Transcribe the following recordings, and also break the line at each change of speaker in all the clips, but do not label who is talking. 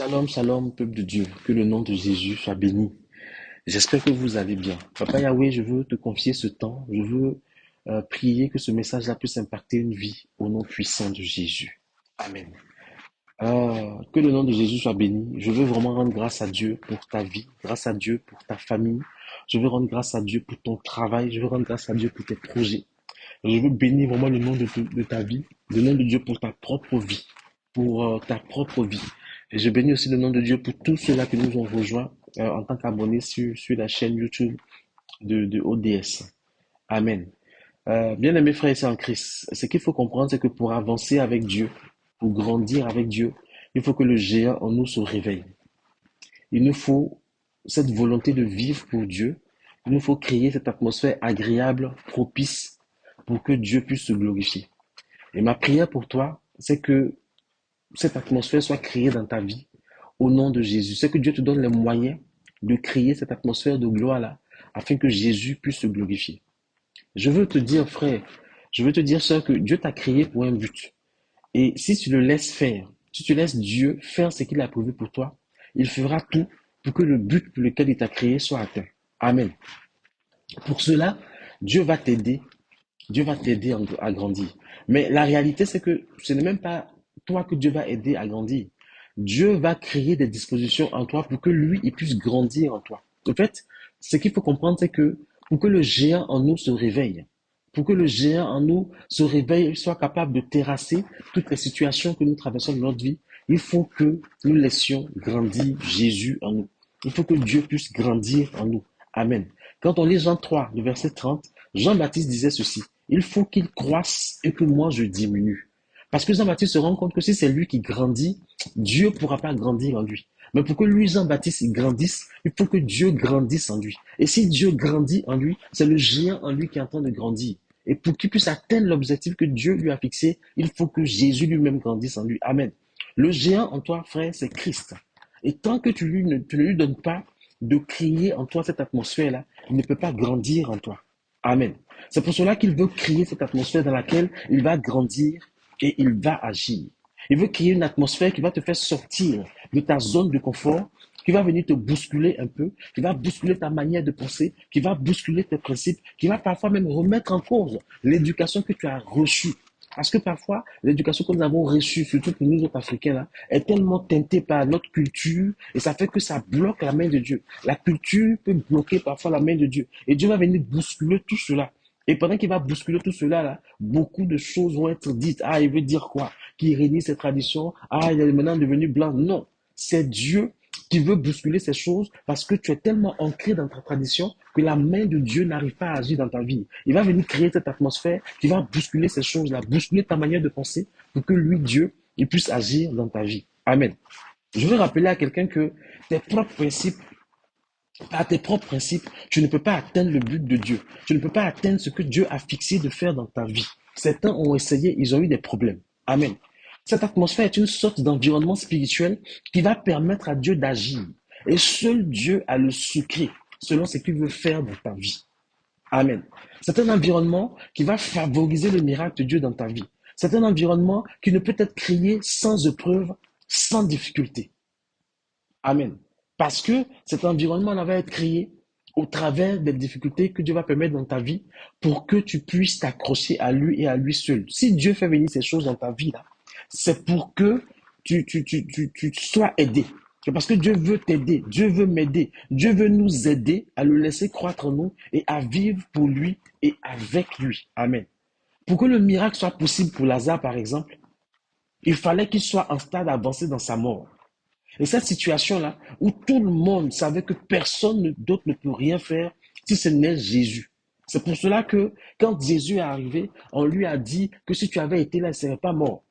Shalom, shalom, peuple de Dieu. Que le nom de Jésus soit béni. J'espère que vous allez bien. Papa Yahweh, je veux te confier ce temps. Je veux prier que ce message-là puisse impacter une vie au nom puissant de Jésus. Amen. Que le nom de Jésus soit béni. Je veux vraiment rendre grâce à Dieu pour ta vie, grâce à Dieu pour ta famille. Je veux rendre grâce à Dieu pour ton travail. Je veux rendre grâce à Dieu pour tes projets. Je veux bénir vraiment le nom de ta vie, le nom de Dieu pour ta propre vie, pour ta propre vie. Et je bénis aussi le nom de Dieu pour tous ceux-là qui nous ont rejoints en tant qu'abonnés sur la chaîne YouTube de ODS. Amen. Bien-aimés frères et sœurs en Christ, ce qu'il faut comprendre, c'est que pour avancer avec Dieu, pour grandir avec Dieu, il faut que le géant en nous se réveille. Il nous faut cette volonté de vivre pour Dieu. Il nous faut créer cette atmosphère agréable, propice, pour que Dieu puisse se glorifier. Et ma prière pour toi, c'est que cette atmosphère soit créée dans ta vie au nom de Jésus. C'est que Dieu te donne les moyens de créer cette atmosphère de gloire-là afin que Jésus puisse se glorifier. Je veux te dire, frère, je veux te dire, sœur, que Dieu t'a créé pour un but. Et si tu le laisses faire, si tu laisses Dieu faire ce qu'il a prévu pour toi, il fera tout pour que le but pour lequel il t'a créé soit atteint. Amen. Pour cela, Dieu va t'aider. Dieu va t'aider à grandir. Mais la réalité, c'est que ce n'est même pas toi que Dieu va aider à grandir. Dieu va créer des dispositions en toi pour que lui, il puisse grandir en toi. En fait, ce qu'il faut comprendre, c'est que pour que le géant en nous se réveille, pour que le géant en nous se réveille, soit capable de terrasser toutes les situations que nous traversons dans notre vie, il faut que nous laissions grandir Jésus en nous. Il faut que Dieu puisse grandir en nous. Amen. Quand on lit Jean 3, le verset 30, Jean-Baptiste disait ceci: il faut qu'il croisse et que moi je diminue. Parce que Jean-Baptiste se rend compte que si c'est lui qui grandit, Dieu ne pourra pas grandir en lui. Mais pour que lui, Jean-Baptiste, il grandisse, il faut que Dieu grandisse en lui. Et si Dieu grandit en lui, c'est le géant en lui qui est en train de grandir. Et pour qu'il puisse atteindre l'objectif que Dieu lui a fixé, il faut que Jésus lui-même grandisse en lui. Amen. Le géant en toi, frère, c'est Christ. Et tant que tu ne lui donnes pas de créer en toi cette atmosphère-là, il ne peut pas grandir en toi. Amen. C'est pour cela qu'il veut créer cette atmosphère dans laquelle il va grandir et il va agir. Il veut créer une atmosphère qui va te faire sortir de ta zone de confort, qui va venir te bousculer un peu, qui va bousculer ta manière de penser, qui va bousculer tes principes, qui va parfois même remettre en cause l'éducation que tu as reçue. Parce que parfois, l'éducation que nous avons reçue, surtout pour nous autres Africains, là, est tellement teintée par notre culture et ça fait que ça bloque la main de Dieu. La culture peut bloquer parfois la main de Dieu. Et Dieu va venir bousculer tout cela. Et pendant qu'il va bousculer tout cela, là, beaucoup de choses vont être dites. Ah, il veut dire quoi? Qu'il réunit ses traditions. Ah, il est maintenant devenu blanc. Non, c'est Dieu qui veut bousculer ces choses parce que tu es tellement ancré dans ta tradition que la main de Dieu n'arrive pas à agir dans ta vie. Il va venir créer cette atmosphère qui va bousculer ces choses-là, bousculer ta manière de penser pour que lui, Dieu, il puisse agir dans ta vie. Amen. Je veux rappeler à quelqu'un que tes propres principes, par tes propres principes, tu ne peux pas atteindre le but de Dieu. Tu ne peux pas atteindre ce que Dieu a fixé de faire dans ta vie. Certains ont essayé, ils ont eu des problèmes. Amen. Cette atmosphère est une sorte d'environnement spirituel qui va permettre à Dieu d'agir. Et seul Dieu a le secret selon ce qu'il veut faire dans ta vie. Amen. C'est un environnement qui va favoriser le miracle de Dieu dans ta vie. C'est un environnement qui ne peut être créé sans épreuve, sans difficulté. Amen. Parce que cet environnement va être créé au travers des difficultés que Dieu va permettre dans ta vie pour que tu puisses t'accrocher à lui et à lui seul. Si Dieu fait venir ces choses dans ta vie, là, c'est pour que tu sois aidé. C'est parce que Dieu veut t'aider, Dieu veut m'aider, Dieu veut nous aider à le laisser croître en nous et à vivre pour lui et avec lui. Amen. Pour que le miracle soit possible pour Lazare, par exemple, il fallait qu'il soit en stade avancé dans sa mort. Et cette situation-là, où tout le monde savait que personne d'autre ne peut rien faire si ce n'est Jésus. C'est pour cela que quand Jésus est arrivé, on lui a dit que si tu avais été là, il ne serait pas mort.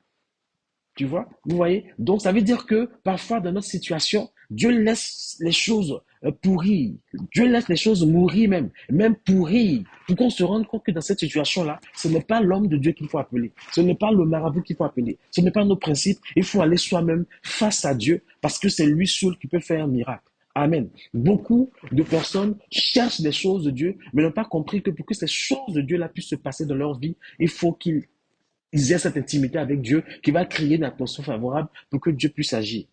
Tu vois, vous voyez? Donc, ça veut dire que parfois, dans notre situation, Dieu laisse les choses pourrir. Dieu laisse les choses mourir même pourrir, pour qu'on se rende compte que dans cette situation-là, ce n'est pas l'homme de Dieu qu'il faut appeler. Ce n'est pas le marabout qu'il faut appeler. Ce n'est pas nos principes. Il faut aller soi-même face à Dieu parce que c'est lui seul qui peut faire un miracle. Amen. Beaucoup de personnes cherchent des choses de Dieu, mais n'ont pas compris que pour que ces choses de Dieu-là puissent se passer dans leur vie, il faut qu'ils ils aient cette intimité avec Dieu qui va créer une atmosphère favorable pour que Dieu puisse agir.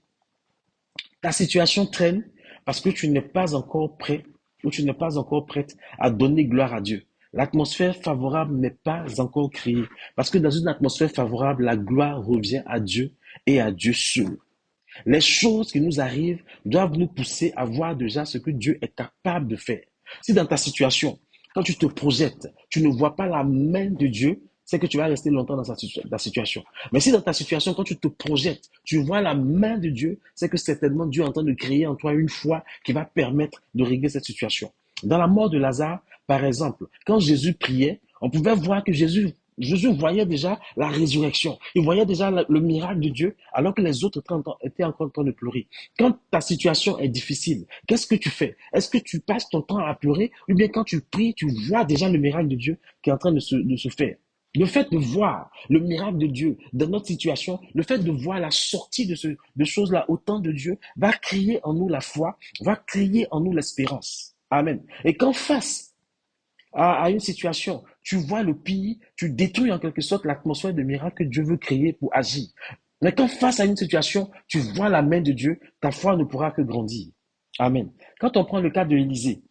Ta situation traîne parce que tu n'es pas encore prêt ou tu n'es pas encore prête à donner gloire à Dieu. L'atmosphère favorable n'est pas encore créée parce que dans une atmosphère favorable, la gloire revient à Dieu et à Dieu seul. Les choses qui nous arrivent doivent nous pousser à voir déjà ce que Dieu est capable de faire. Si dans ta situation, quand tu te projettes, tu ne vois pas la main de Dieu, c'est que tu vas rester longtemps dans ta situation. Mais si dans ta situation, quand tu te projettes, tu vois la main de Dieu, c'est que certainement Dieu est en train de créer en toi une foi qui va permettre de régler cette situation. Dans la mort de Lazare, par exemple, quand Jésus priait, on pouvait voir que Jésus voyait déjà la résurrection. Il voyait déjà le miracle de Dieu alors que les autres étaient encore en train de pleurer. Quand ta situation est difficile, qu'est-ce que tu fais? Est-ce que tu passes ton temps à pleurer ou bien quand tu pries, tu vois déjà le miracle de Dieu qui est en train de se faire? Le fait de voir le miracle de Dieu dans notre situation, le fait de voir la sortie de choses-là au temps de Dieu va créer en nous la foi, va créer en nous l'espérance. Amen. Et qu'en face à une situation, tu vois le pire, tu détruis en quelque sorte l'atmosphère de miracle que Dieu veut créer pour agir. Mais quand face à une situation, tu vois la main de Dieu, ta foi ne pourra que grandir. Amen. Quand on prend le cas de Élisée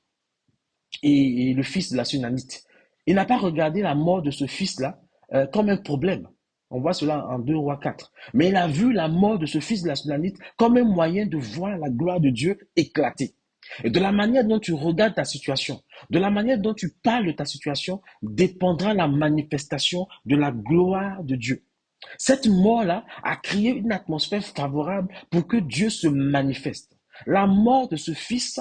et le fils de la Sunamite, il n'a pas regardé la mort de ce fils-là comme un problème. On voit cela en 2 Rois 4. Mais il a vu la mort de ce fils de la Sunamite comme un moyen de voir la gloire de Dieu éclater. Et de la manière dont tu regardes ta situation, de la manière dont tu parles de ta situation, dépendra la manifestation de la gloire de Dieu. Cette mort-là a créé une atmosphère favorable pour que Dieu se manifeste. La mort de ce fils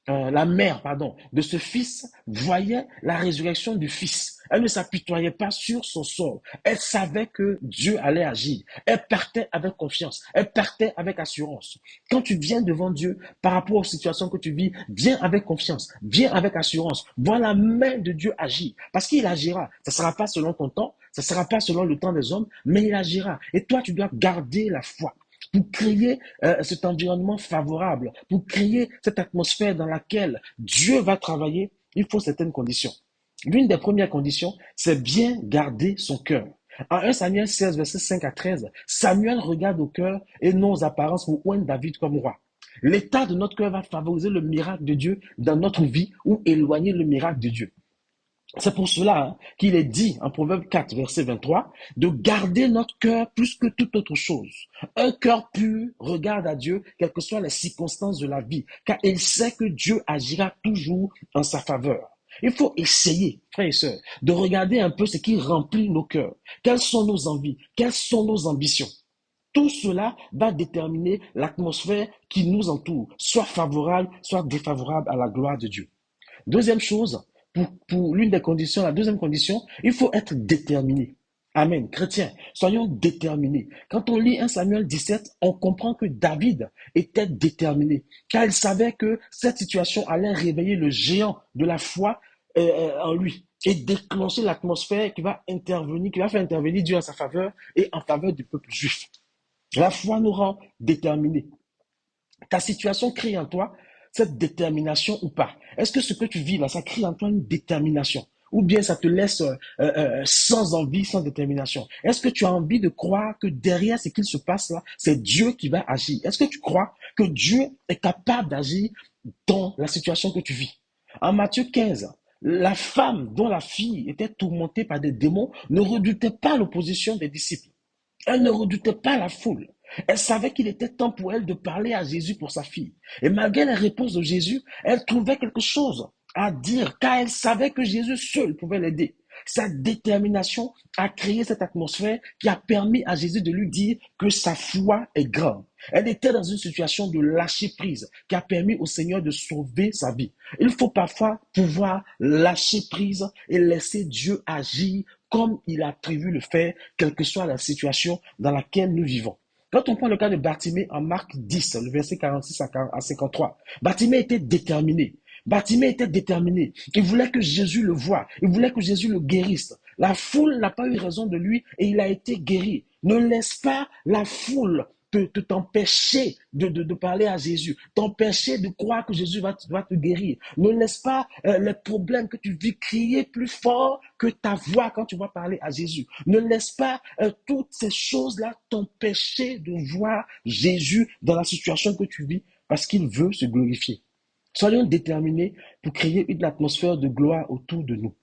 la mère, pardon, de ce fils voyait la résurrection du fils. Elle ne s'apitoyait pas sur son sort. Elle savait que Dieu allait agir. Elle partait avec confiance. Elle partait avec assurance. Quand tu viens devant Dieu par rapport aux situations que tu vis, viens avec confiance, viens avec assurance. Vois la main de Dieu agir. Parce qu'il agira. Ça ne sera pas selon ton temps, ça ne sera pas selon le temps des hommes, mais il agira. Et toi, tu dois garder la foi pour créer cet environnement favorable, pour créer cette atmosphère dans laquelle Dieu va travailler, il faut certaines conditions. L'une des premières conditions, c'est bien garder son cœur. En 1 Samuel 16, versets 5 à 13, Samuel regarde au cœur et non aux apparences pour oindre David comme roi. L'état de notre cœur va favoriser le miracle de Dieu dans notre vie ou éloigner le miracle de Dieu. C'est pour cela qu'il est dit en Proverbe 4, verset 23, de garder notre cœur plus que toute autre chose. Un cœur pur regarde à Dieu, quelles que soient les circonstances de la vie, car il sait que Dieu agira toujours en sa faveur. Il faut essayer, frères et sœurs, de regarder un peu ce qui remplit nos cœurs. Quelles sont nos envies? Quelles sont nos ambitions? Tout cela va déterminer l'atmosphère qui nous entoure, soit favorable, soit défavorable à la gloire de Dieu. Deuxième chose, pour l'une des conditions, la deuxième condition, il faut être déterminé. Amen. Chrétiens, soyons déterminés. Quand on lit 1 Samuel 17, on comprend que David était déterminé, car il savait que cette situation allait réveiller le géant de la foi en lui et déclencher l'atmosphère qui va intervenir, qui va faire intervenir Dieu en sa faveur et en faveur du peuple juif. La foi nous rend déterminés. Ta situation crée en toi cette détermination ou pas? Est-ce que ce que tu vis là, ça crée en toi une détermination? Ou bien ça te laisse sans envie, sans détermination? Est-ce que tu as envie de croire que derrière ce qu'il se passe là, c'est Dieu qui va agir? Est-ce que tu crois que Dieu est capable d'agir dans la situation que tu vis? En Matthieu 15, la femme dont la fille était tourmentée par des démons ne redoutait pas l'opposition des disciples. Elle ne redoutait pas la foule. Elle savait qu'il était temps pour elle de parler à Jésus pour sa fille. Et malgré les réponses de Jésus, elle trouvait quelque chose à dire, car elle savait que Jésus seul pouvait l'aider. Sa détermination a créé cette atmosphère qui a permis à Jésus de lui dire que sa foi est grande. Elle était dans une situation de lâcher prise qui a permis au Seigneur de sauver sa vie. Il faut parfois pouvoir lâcher prise et laisser Dieu agir comme il a prévu le faire, quelle que soit la situation dans laquelle nous vivons. Quand on prend le cas de Bartimée en Marc 10, le verset 46 à 53, Bartimée était déterminé. Bartimée était déterminé. Il voulait que Jésus le voie. Il voulait que Jésus le guérisse. La foule n'a pas eu raison de lui et il a été guéri. Ne laisse pas la foule t'empêcher de parler à Jésus, t'empêcher de croire que Jésus va te guérir. Ne laisse pas les problèmes que tu vis crier plus fort que ta voix quand tu vas parler à Jésus. Ne laisse pas toutes ces choses-là t'empêcher de voir Jésus dans la situation que tu vis parce qu'il veut se glorifier. Soyons déterminés pour créer une atmosphère de gloire autour de nous.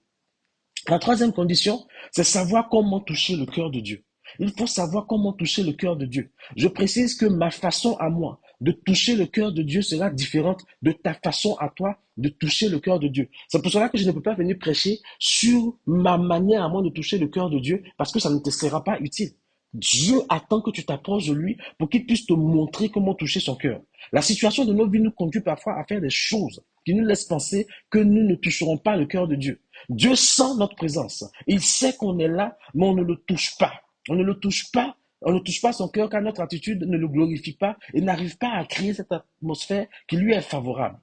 La troisième condition, c'est savoir comment toucher le cœur de Dieu. Il faut savoir comment toucher le cœur de Dieu. Je précise que ma façon à moi de toucher le cœur de Dieu sera différente de ta façon à toi de toucher le cœur de Dieu. C'est pour cela que je ne peux pas venir prêcher sur ma manière à moi de toucher le cœur de Dieu parce que ça ne te sera pas utile. Dieu attend que tu t'approches de lui pour qu'il puisse te montrer comment toucher son cœur. La situation de nos vies nous conduit parfois à faire des choses qui nous laissent penser que nous ne toucherons pas le cœur de Dieu. Dieu sent notre présence. Il sait qu'on est là, mais on ne le touche pas. On ne le touche pas. On ne touche pas son cœur car notre attitude ne le glorifie pas et n'arrive pas à créer cette atmosphère qui lui est favorable.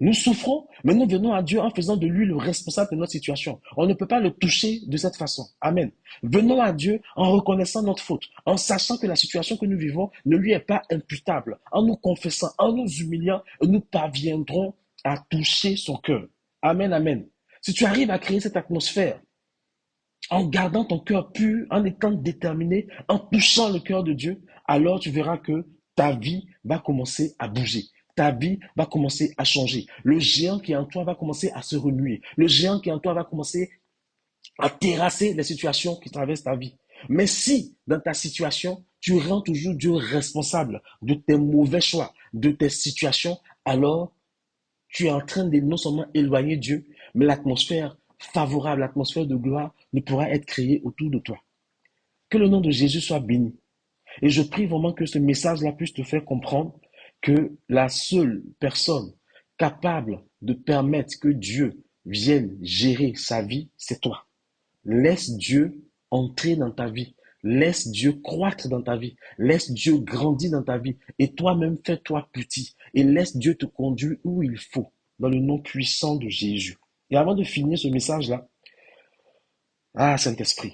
Nous souffrons, mais nous venons à Dieu en faisant de lui le responsable de notre situation. On ne peut pas le toucher de cette façon. Amen. Venons à Dieu en reconnaissant notre faute, en sachant que la situation que nous vivons ne lui est pas imputable. En nous confessant, en nous humiliant, nous parviendrons à toucher son cœur. Amen, amen. Si tu arrives à créer cette atmosphère, en gardant ton cœur pur, en étant déterminé, en touchant le cœur de Dieu, alors tu verras que ta vie va commencer à bouger. Ta vie va commencer à changer. Le géant qui est en toi va commencer à se remuer. Le géant qui est en toi va commencer à terrasser les situations qui traversent ta vie. Mais si, dans ta situation, tu rends toujours Dieu responsable de tes mauvais choix, de tes situations, alors tu es en train de non seulement éloigner Dieu, mais l'atmosphère favorable, l'atmosphère de gloire ne pourra être créée autour de toi. Que le nom de Jésus soit béni. Et je prie vraiment que ce message-là puisse te faire comprendre que la seule personne capable de permettre que Dieu vienne gérer sa vie, c'est toi. Laisse Dieu entrer dans ta vie. Laisse Dieu croître dans ta vie. Laisse Dieu grandir dans ta vie. Et toi-même, fais-toi petit. Et laisse Dieu te conduire où il faut, dans le nom puissant de Jésus. Et avant de finir ce message-là, Saint-Esprit,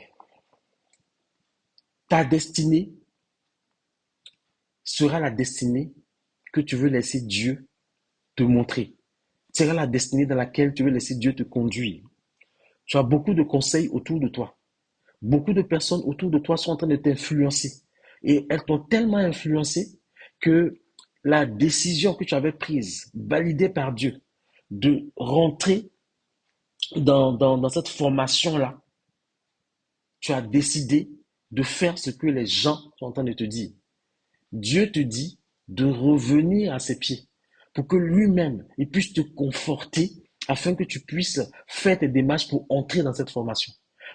ta destinée sera la destinée que tu veux laisser Dieu te montrer. Sera la destinée dans laquelle tu veux laisser Dieu te conduire. Tu as beaucoup de conseils autour de toi. Beaucoup de personnes autour de toi sont en train de t'influencer. Et elles t'ont tellement influencé que la décision que tu avais prise, validée par Dieu, de rentrer dans cette formation-là, tu as décidé de faire ce que les gens sont en train de te dire. Dieu te dit de revenir à ses pieds pour que lui-même, il puisse te conforter afin que tu puisses faire tes démarches pour entrer dans cette formation.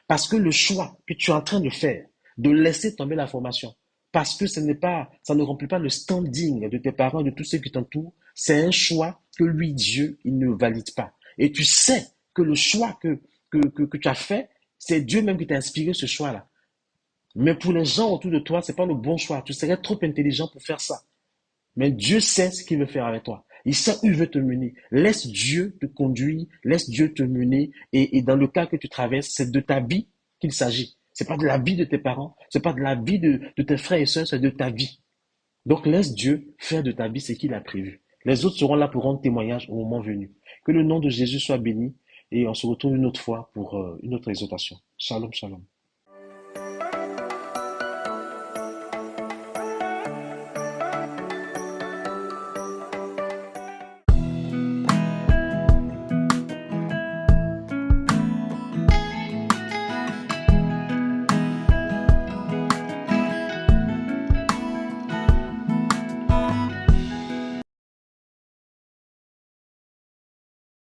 Parce que le choix que tu es en train de faire, de laisser tomber la formation, parce que ça ne remplit pas le standing de tes parents, de tous ceux qui t'entourent, c'est un choix que lui, Dieu, il ne valide pas. Et tu sais que le choix que tu as fait, c'est Dieu même qui t'a inspiré ce choix-là. Mais pour les gens autour de toi, c'est pas le bon choix. Tu serais trop intelligent pour faire ça. Mais Dieu sait ce qu'il veut faire avec toi. Il sait où il veut te mener. Laisse Dieu te conduire, laisse Dieu te mener. Et dans le cas que tu traverses, c'est de ta vie qu'il s'agit. C'est pas de la vie de tes parents, c'est pas de la vie de tes frères et sœurs, c'est de ta vie. Donc laisse Dieu faire de ta vie ce qu'il a prévu. Les autres seront là pour rendre témoignage au moment venu. Que le nom de Jésus soit béni et on se retrouve une autre fois pour une autre exhortation. Shalom, shalom.